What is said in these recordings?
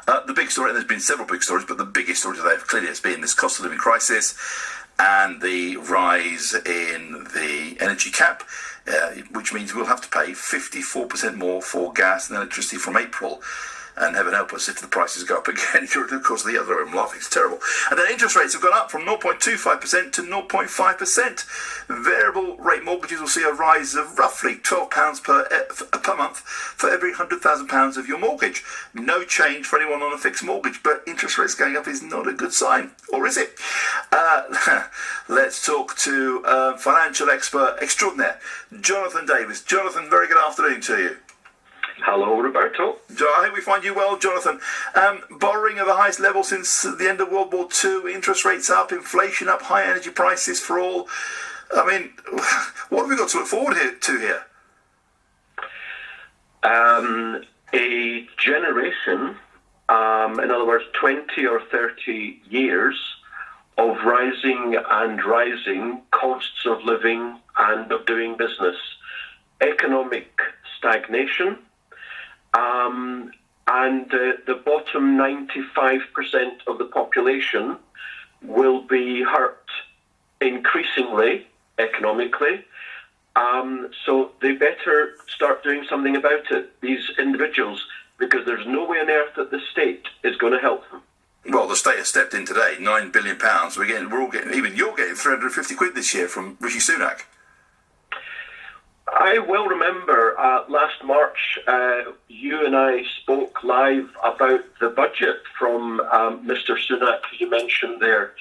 The big story, and there's been several big stories, but the biggest story today clearly has been this cost of living crisis and the rise in the energy cap, which means we'll have to pay 54% more for gas and electricity from April. And heaven help us if the prices go up again during the course of the other. I'm laughing, it's terrible. And then interest rates have gone up from 0.25% to 0.5%. Variable rate mortgages will see a rise of roughly £12 per month for every £100,000 of your mortgage. No change for anyone on a fixed mortgage, but interest rates going up is not a good sign. Or is it? Let's talk to financial expert extraordinaire, Jonathan Davis. Jonathan, very good afternoon to you. Hello, Roberto. I hope we find you well, Jonathan. Borrowing at the highest level since the end of World War II, interest rates up, inflation up, high energy prices for all. I mean, what have we got to look forward to here? A generation, in other words, 20 or 30 years of rising and rising costs of living and of doing business. Economic stagnation. And the bottom 95% of the population will be hurt increasingly economically. So they better start doing something about it, these individuals, because there's no way on earth that the state is going to help them. Well, the state has stepped in today, £9 billion. We're all getting, even you're getting 350 quid this year from Rishi Sunak. I well remember last March, you and I spoke live about the budget from Mr. Sunak, who you mentioned there.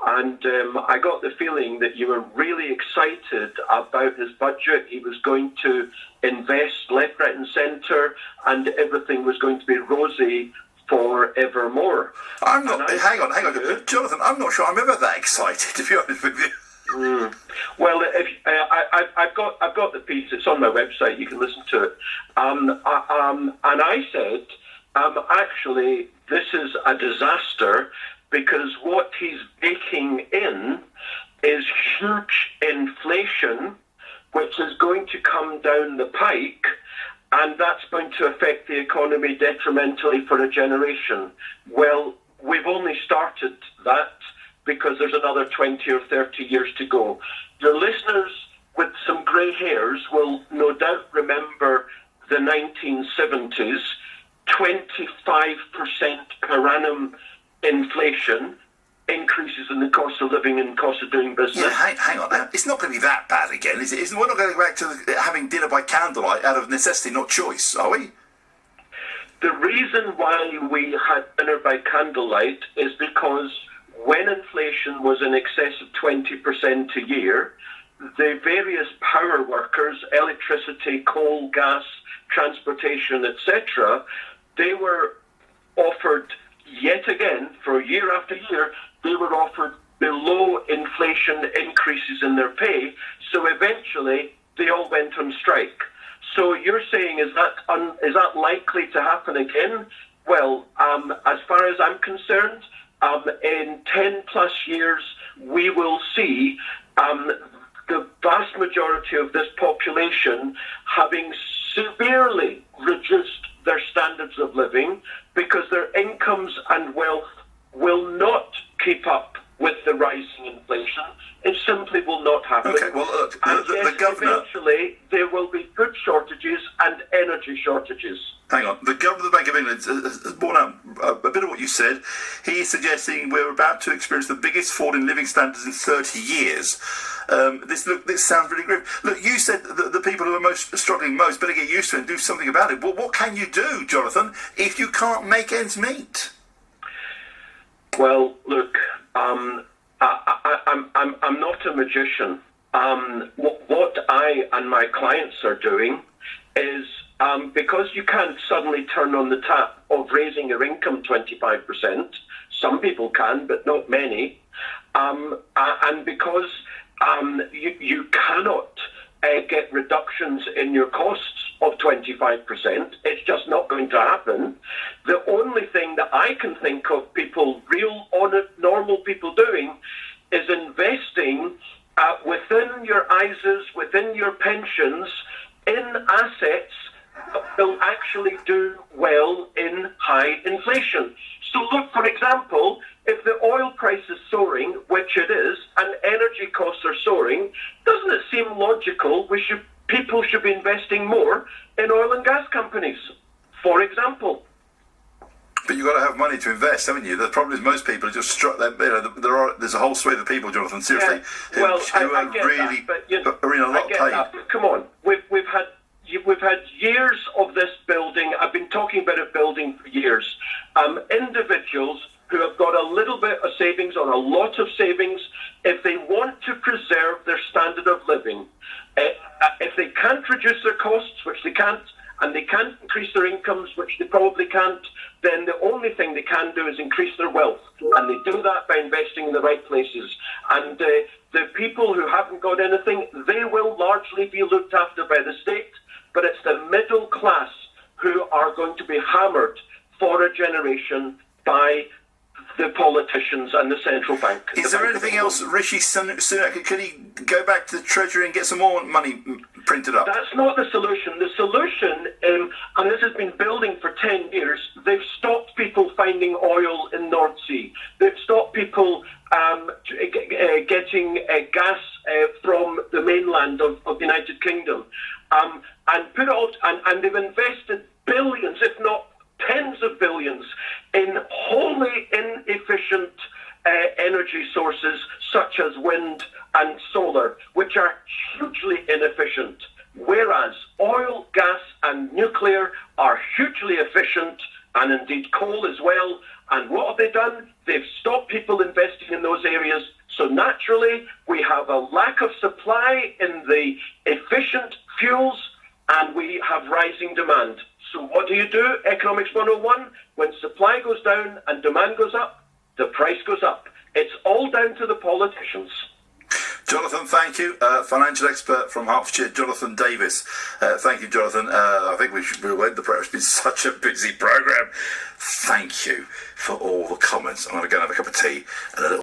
And I got the feeling that you were really excited about his budget. He was going to invest left, right and centre, and everything was going to be rosy forevermore. I'm not, hang on. Jonathan, I'm not sure I'm ever that excited, to be honest with you. Well, I've got the piece. It's on my website. You can listen to it. And I said, actually, this is a disaster because what he's baking in is huge inflation, which is going to come down the pike, and that's going to affect the economy detrimentally for a generation. Well, we've only started that, because there's another 20 or 30 years to go. Your listeners with some grey hairs will no doubt remember the 1970s, 25% per annum inflation, increases in the cost of living and cost of doing business. Yeah, hang on. It's not going to be that bad again, is it? We're not going to go back to having dinner by candlelight out of necessity, not choice, are we? The reason why we had dinner by candlelight is because when inflation was in excess of 20% a year, the various power workers, electricity, coal, gas, transportation, etc., they were offered yet again, for year after year, they were offered below inflation increases in their pay. So eventually, they all went on strike. So you're saying, is that likely to happen again? Well, as far as I'm concerned, in 10 plus years, we will see the vast majority of this population having severely reduced their standards of living because their incomes and wealth will not keep up with the rising inflation. It simply will not happen. Okay, well, look, and the governor... eventually there will be food shortages and energy shortages. Hang on. The governor of the Bank of England has borne out a bit of what you said. He's suggesting we're about to experience the biggest fall in living standards in 30 years. This sounds really grim. Look, you said that the people who are struggling most better get used to it and do something about it. Well, what can you do, Jonathan, if you can't make ends meet? Well, look, I'm not a magician. What I and my clients are doing is, because you can't suddenly turn on the tap of raising your income 25%, some people can, but not many, and because you cannot get reductions in your costs of 25%, it's just not going to happen. The only thing that I can think of people, real, honest, normal people doing is investing within your ISAs, within your pensions, in assets will actually do well in high inflation. So look, for example, if the oil price is soaring, which it is, and energy costs are soaring, doesn't it seem logical people should be investing more in oil and gas companies, for example? But you've got to have money to invest, haven't you? The problem is most people are just struck. There's a whole swathe of people, Jonathan, seriously, who are really are in a lot of pain. Come on, we've had years of this building. I've been talking about it building for years. Individuals who have got a little bit of savings or a lot of savings, if they want to preserve their standard of living, if they can't reduce their costs, which they can't, and they can't increase their incomes, which they probably can't, then the only thing they can do is increase their wealth. And they do that by investing in the right places. And the people who haven't got anything, they will largely be looked after by the state, but it's the middle class who are going to be hammered for a generation by the politicians and the central bank. Is there anything else, Rishi Sunak, could he go back to the Treasury and get some more money printed up? That's not the solution. The solution, and this has been building for 10 years, they've stopped people finding oil in North Sea. They've stopped people getting gas from the mainland of the United Kingdom. And they've invested billions, if not tens of billions, in wholly inefficient energy sources such as wind and solar, which are hugely inefficient, whereas oil, gas and nuclear are hugely efficient, and indeed coal as well. And what have they done? They've stopped people investing in those areas. So naturally, we have a lack of supply in the efficient fuels, and we have rising demand. So what do? Economics 101, when supply goes down and demand goes up, the price goes up. It's all down to the politicians. Jonathan, thank you. Financial expert from Hertfordshire, Jonathan Davis. Thank you, Jonathan. I think we'll end the program. It's been such a busy programme. Thank you for all the comments. I'm going to go and have a cup of tea and a little